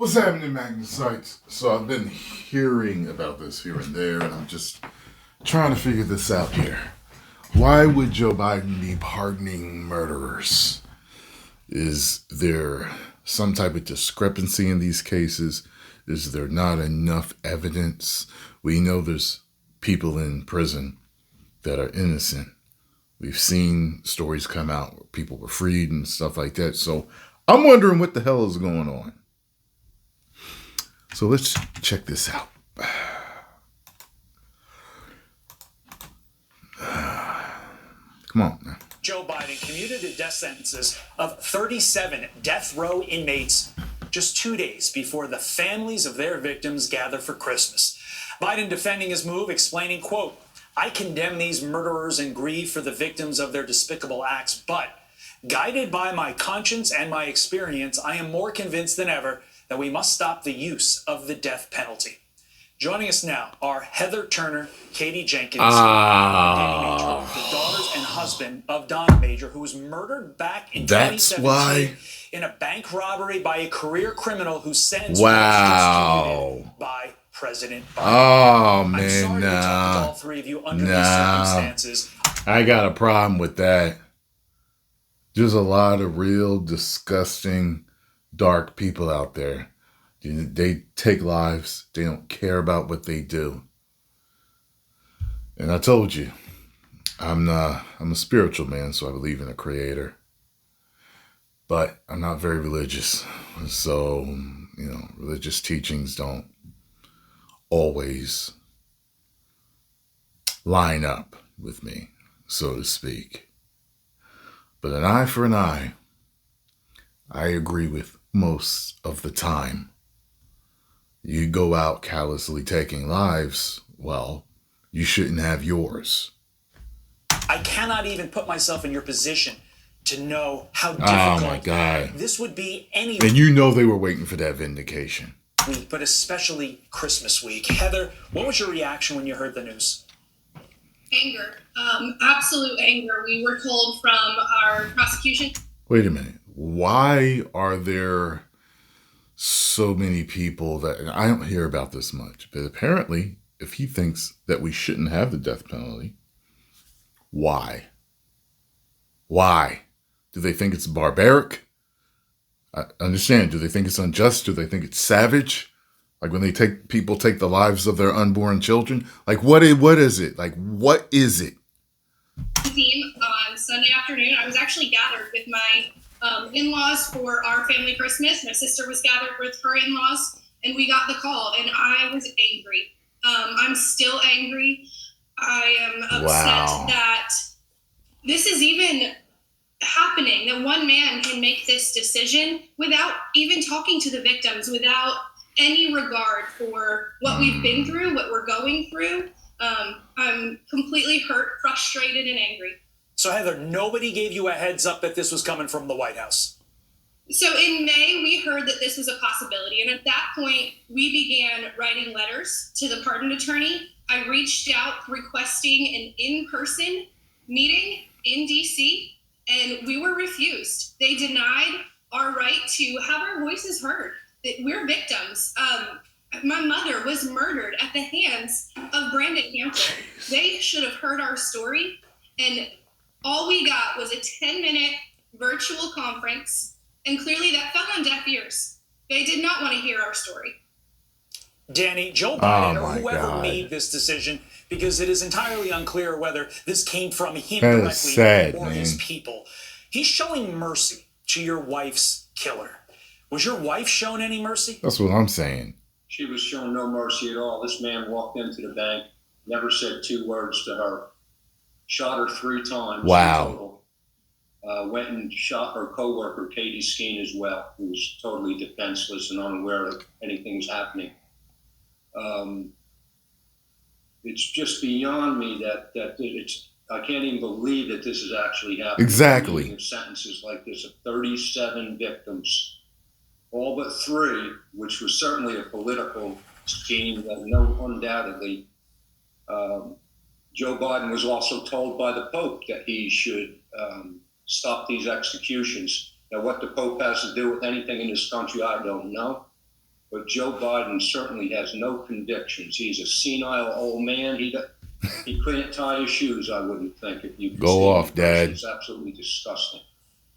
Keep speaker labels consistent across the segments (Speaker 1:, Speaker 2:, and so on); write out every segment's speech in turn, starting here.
Speaker 1: What's happening, Magnus? So I've been hearing about this here and there, and I'm just trying to figure this out here. Why would Joe Biden be pardoning murderers? Is there some type of discrepancy in these cases? Is there not enough evidence? We know there's people in prison that are innocent. We've seen stories come out where people were freed and stuff like that. So I'm wondering what the hell is going on. So let's check this out. Come on, man.
Speaker 2: Joe Biden commuted death sentences of 37 death row inmates just 2 days before the families of their victims gather for Christmas. Biden defending his move, explaining, quote, "I condemn these murderers and grieve for the victims of their despicable acts, but guided by my conscience and my experience, I am more convinced than ever that we must stop the use of the death penalty." Joining us now are Heather Turner, Katie Jenkins, and Danny Major, the daughters and husband of Donna Major, who was murdered back in 2017 in a bank robbery by a career criminal whose sentence was executed by President Biden.
Speaker 1: Oh, man,
Speaker 2: I'm sorry to talk to all three of you under these circumstances.
Speaker 1: I got a problem with that. There's a lot of real disgusting, dark people out there. They take lives. They don't care about what they do. And I told you, I'm a spiritual man, so I believe in a creator. But I'm not very religious. So, religious teachings don't always line up with me, so to speak. But an eye for an eye, I agree with most of the time. You go out callously taking lives, well, you shouldn't have yours.
Speaker 2: I cannot even put myself in your position to know how difficult this would be anyway.
Speaker 1: And you know they were waiting for that vindication.
Speaker 2: But especially Christmas week. Heather, what was your reaction when you heard the news?
Speaker 3: Anger. Absolute anger. We were told from our prosecution.
Speaker 1: Wait a minute. Why are there so many people that, and I don't hear about this much, but apparently if he thinks that we shouldn't have the death penalty, why? Why? Do they think it's barbaric? I understand. Do they think it's unjust? Do they think it's savage? Like when people take the lives of their unborn children? Like what is it? Like what is it?
Speaker 3: Team on Sunday afternoon, I was actually gathered with my in-laws for our family Christmas. My sister was gathered with her in-laws, and we got the call, and I was angry. I'm still angry. I am upset that this is even happening, that one man can make this decision without even talking to the victims, without any regard for what we've been through, what we're going through. I'm completely hurt, frustrated, and angry.
Speaker 2: So Heather, nobody gave you a heads up that this was coming from the White House?
Speaker 3: So in May, we heard that this was a possibility. And at that point, we began writing letters to the pardon attorney. I reached out requesting an in-person meeting in DC, and we were refused. They denied our right to have our voices heard. We're victims. My mother was murdered at the hands of Brandon Hampton. They should have heard our story, and all we got was a 10-minute virtual conference, and clearly that fell on deaf ears. They did not want to hear our story.
Speaker 2: Danny, Joe Biden or whoever made this decision, because it is entirely unclear whether this came from him directly or his people. He's showing mercy to your wife's killer. Was your wife shown any mercy?
Speaker 1: That's what I'm saying.
Speaker 4: She was shown no mercy at all. This man walked into the bank, never said 2 words to her, shot her 3 times.
Speaker 1: Wow.
Speaker 4: Went and shot her coworker, Katie Skeen, as well, who was totally defenseless and unaware of anything's happening. It's just beyond me that I can't even believe that this is actually happening.
Speaker 1: Exactly.
Speaker 4: Sentences like this of 37 victims, all but 3, which was certainly a political scheme that undoubtedly Joe Biden was also told by the Pope that he should stop these executions. Now, what the Pope has to do with anything in this country, I don't know. but Joe Biden certainly has no convictions. He's a senile old man. He couldn't tie his shoes, I wouldn't think. If you could
Speaker 1: Go
Speaker 4: see him
Speaker 1: off,
Speaker 4: in person.
Speaker 1: Dad.
Speaker 4: It's absolutely disgusting.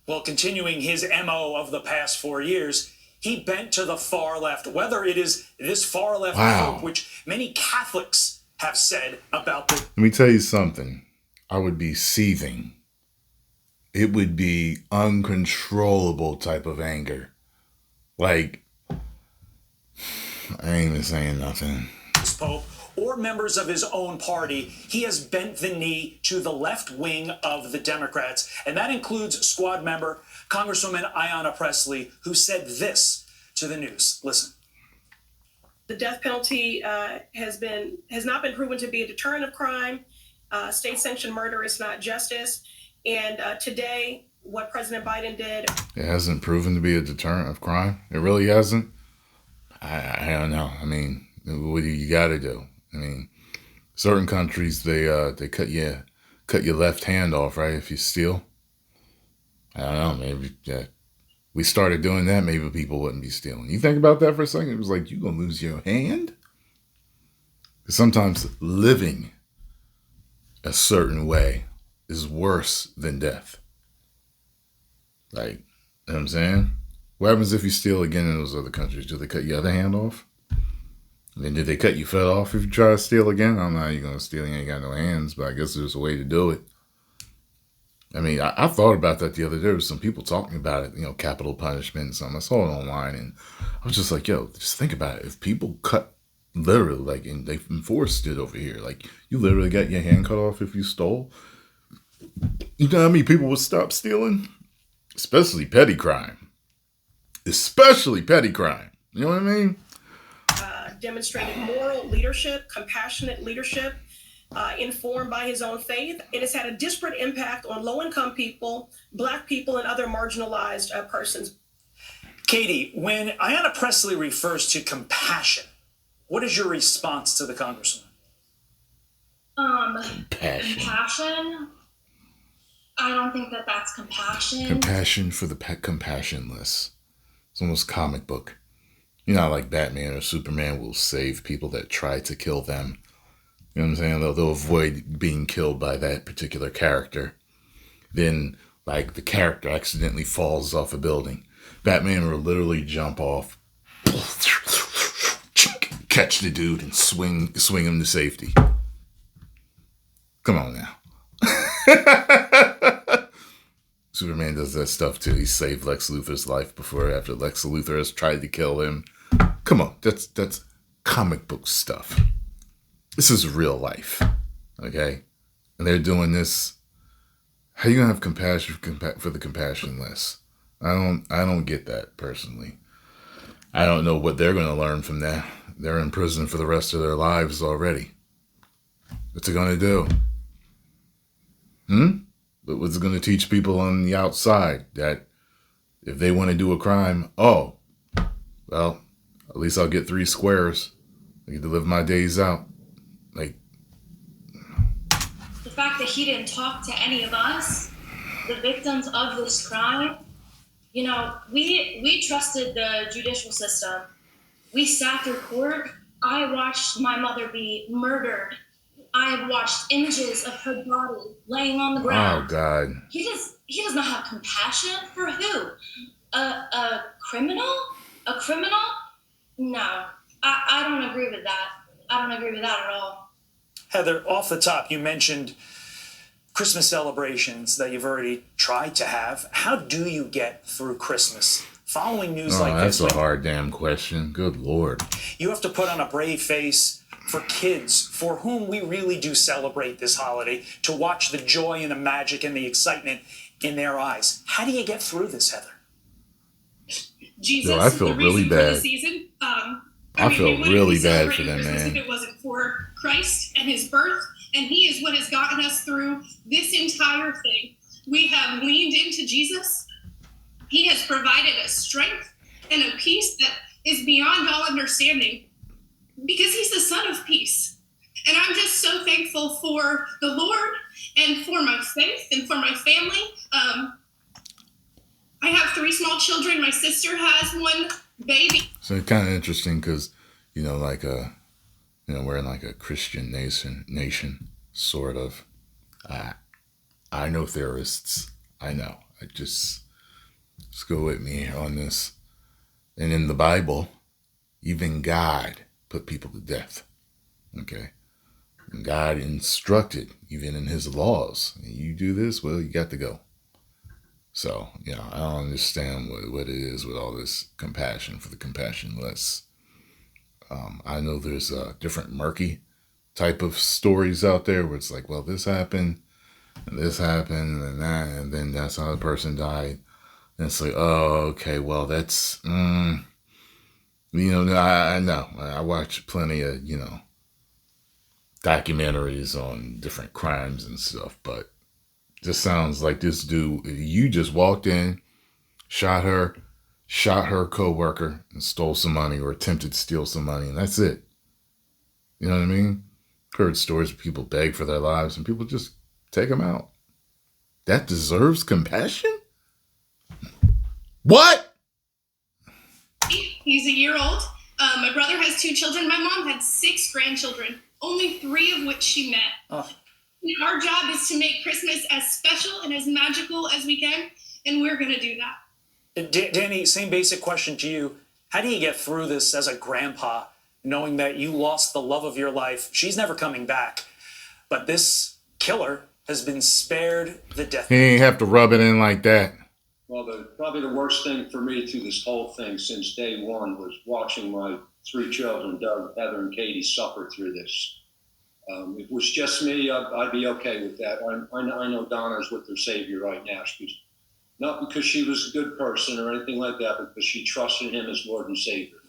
Speaker 2: Well, continuing his MO of the past 4 years, he bent to the far left, whether it is this far left group, which many Catholics have said about the...
Speaker 1: Let me tell you something. I would be seething. It would be uncontrollable type of anger. Like, I ain't even saying nothing.
Speaker 2: Pope or members of his own party, he has bent the knee to the left wing of the Democrats. And that includes squad member Congresswoman Ayanna Pressley, who said this to the news. Listen.
Speaker 5: The death penalty has not been proven to be a deterrent of crime. State-sanctioned murder is not justice. And today, what President Biden did...
Speaker 1: It hasn't proven to be a deterrent of crime? It really hasn't? I don't know. I mean, what do you got to do? I mean, certain countries, they cut your left hand off, right, if you steal. I don't know, maybe we started doing that, maybe people wouldn't be stealing. You think about that for a second? It was like, you gonna lose your hand? Sometimes living a certain way is worse than death. Like, you know what I'm saying? What happens if you steal again in those other countries? Do they cut your other hand off? Then did they cut your foot off if you try to steal again? I don't know how you're going to steal. You ain't got no hands, but I guess there's a way to do it. I mean, I thought about that the other day. There was some people talking about it, capital punishment and something. I saw it online, and I was just like, yo, just think about it. If people cut literally, like, and they enforced it over here, like, you literally got your hand cut off if you stole. You know how many people would stop stealing? Especially petty crime. Especially petty crime. You know what I mean?
Speaker 5: Demonstrated moral leadership, compassionate leadership, informed by his own faith. It has had a disparate impact on low-income people, Black people, and other marginalized persons.
Speaker 2: Katie, when Ayanna Pressley refers to compassion, what is your response to the Congresswoman?
Speaker 3: Compassion? I don't think that's compassion.
Speaker 1: Compassion for the compassionless. It's almost comic book. You know, like Batman or Superman will save people that try to kill them. You know what I'm saying? They'll avoid being killed by that particular character. Then, like, the character accidentally falls off a building. Batman will literally jump off, catch the dude, and swing him to safety. Come on now. Superman does that stuff too. He saved Lex Luthor's life after Lex Luthor has tried to kill him. Come on, that's comic book stuff. This is real life, okay? And they're doing this. How you gonna have compassion for the compassionless? I don't get that personally. I don't know what they're gonna learn from that. They're in prison for the rest of their lives already. What's it gonna do? But what's it gonna teach people on the outside? That if they want to do a crime, well, at least I'll get 3 squares. I get to live my days out. Like,
Speaker 3: the fact that he didn't talk to any of us, the victims of this crime, we trusted the judicial system. We sat through court. I watched my mother be murdered. I have watched images of her body laying on the ground.
Speaker 1: Oh, God.
Speaker 3: He does not have compassion for who? A criminal? A criminal? No, I don't agree with that. I don't agree with that at all.
Speaker 2: Heather, off the top, you mentioned Christmas celebrations that you've already tried to have. How do you get through Christmas? Following news like this.
Speaker 1: That's a hard damn question. Good Lord.
Speaker 2: You have to put on a brave face for kids for whom we really do celebrate this holiday, to watch the joy and the magic and the excitement in their eyes. How do you get through this, Heather?
Speaker 3: Jesus,
Speaker 1: I feel really bad.
Speaker 3: For the season.
Speaker 1: I feel really bad for them, man.
Speaker 3: If it wasn't for Christ and his birth, and he is what has gotten us through this entire thing. We have leaned into Jesus. He has provided us strength and a peace that is beyond all understanding, because he's the Son of Peace. And I'm just so thankful for the Lord and for my faith and for my family. I have 3 small children. My sister has 1 baby.
Speaker 1: This So it's kind of interesting because, like we're in like a Christian nation, sort of. I know theorists. I know. Just go with me on this. And in the Bible, even God put people to death. Okay? And God instructed, even in his laws, you do this, well, you got to go. So, I don't understand what it is with all this compassion for the compassionless. I know there's different murky type of stories out there where it's like, well, this happened, and that, and then that's how the person died. And it's like, oh, okay, well, that's, I know. I watch plenty of, documentaries on different crimes and stuff, but just sounds like this dude, you just walked in, shot her co-worker, and stole some money or attempted to steal some money, and that's it. You know what I mean? Heard stories of people beg for their lives and people just take them out. That deserves compassion? What?
Speaker 3: He's a year old. My brother has 2 children. My mom had 6 grandchildren, only 3 of which she met. Oh. Our job is to make Christmas as special and as magical as we can, and we're going to do that.
Speaker 2: Danny, same basic question to you. How do you get through this as a grandpa, knowing that you lost the love of your life? She's never coming back. But this killer has been spared the death
Speaker 1: penalty. He ain't have to rub it in like that.
Speaker 4: Well, probably the worst thing for me through this whole thing since day one was watching my 3 children, Doug, Heather, and Katie, suffer through this. If it was just me, I'd be okay with that. I know Donna's with her Savior right now. Not because she was a good person or anything like that, but because she trusted him as Lord and Savior.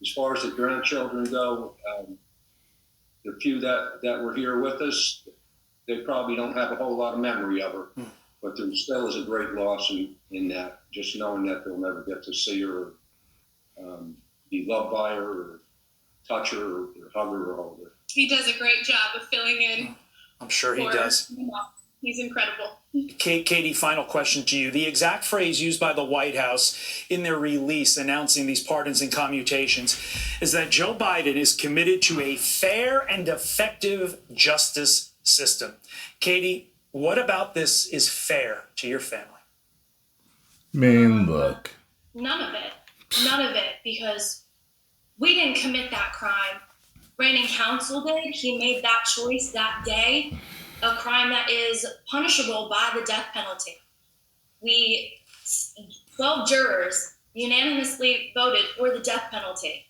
Speaker 4: As far as the grandchildren go, the few that were here with us, they probably don't have a whole lot of memory of her. But there still is a great loss in that, just knowing that they'll never get to see her or be loved by her or touch her or hug her or hold her.
Speaker 3: He does a great job of filling in.
Speaker 2: I'm sure he does.
Speaker 3: He's incredible.
Speaker 2: Katie, final question to you. The exact phrase used by the White House in their release announcing these pardons and commutations is that Joe Biden is committed to a fair and effective justice system. Katie, what about this is fair to your family?
Speaker 1: Man, look.
Speaker 6: None of it, because we didn't commit that crime. Reigning counsel did. He made that choice that day, a crime that is punishable by the death penalty. 12 jurors unanimously voted for the death penalty.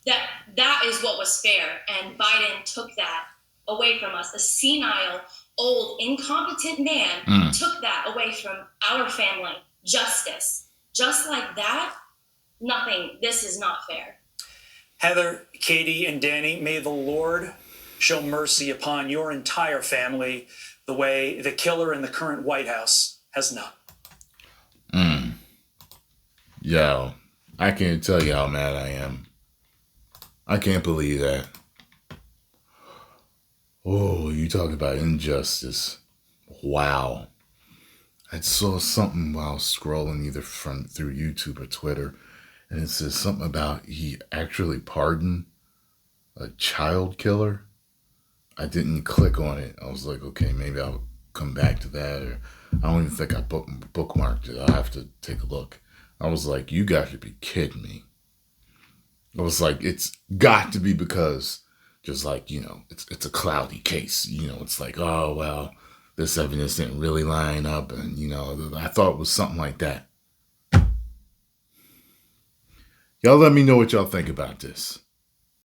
Speaker 6: That is what was fair, and Biden took that away from us. A senile, old, incompetent man took that away from our family. Justice. Just like that, nothing. This is not fair.
Speaker 2: Heather, Katie, and Danny, may the Lord show mercy upon your entire family the way the killer in the current White House has not.
Speaker 1: Yo, I can't tell you how mad I am. I can't believe that. Oh, you talk about injustice. Wow. I saw something while scrolling either through YouTube or Twitter, and it says something about he actually pardoned a child killer. I didn't click on it. I was like, okay, maybe I'll come back to that. Or I don't even think I bookmarked it. I'll have to take a look. I was like, you got to be kidding me. I was like, it's got to be because just like, it's a cloudy case. It's like, oh, well, this evidence didn't really line up. And, I thought it was something like that. Y'all let me know what y'all think about this.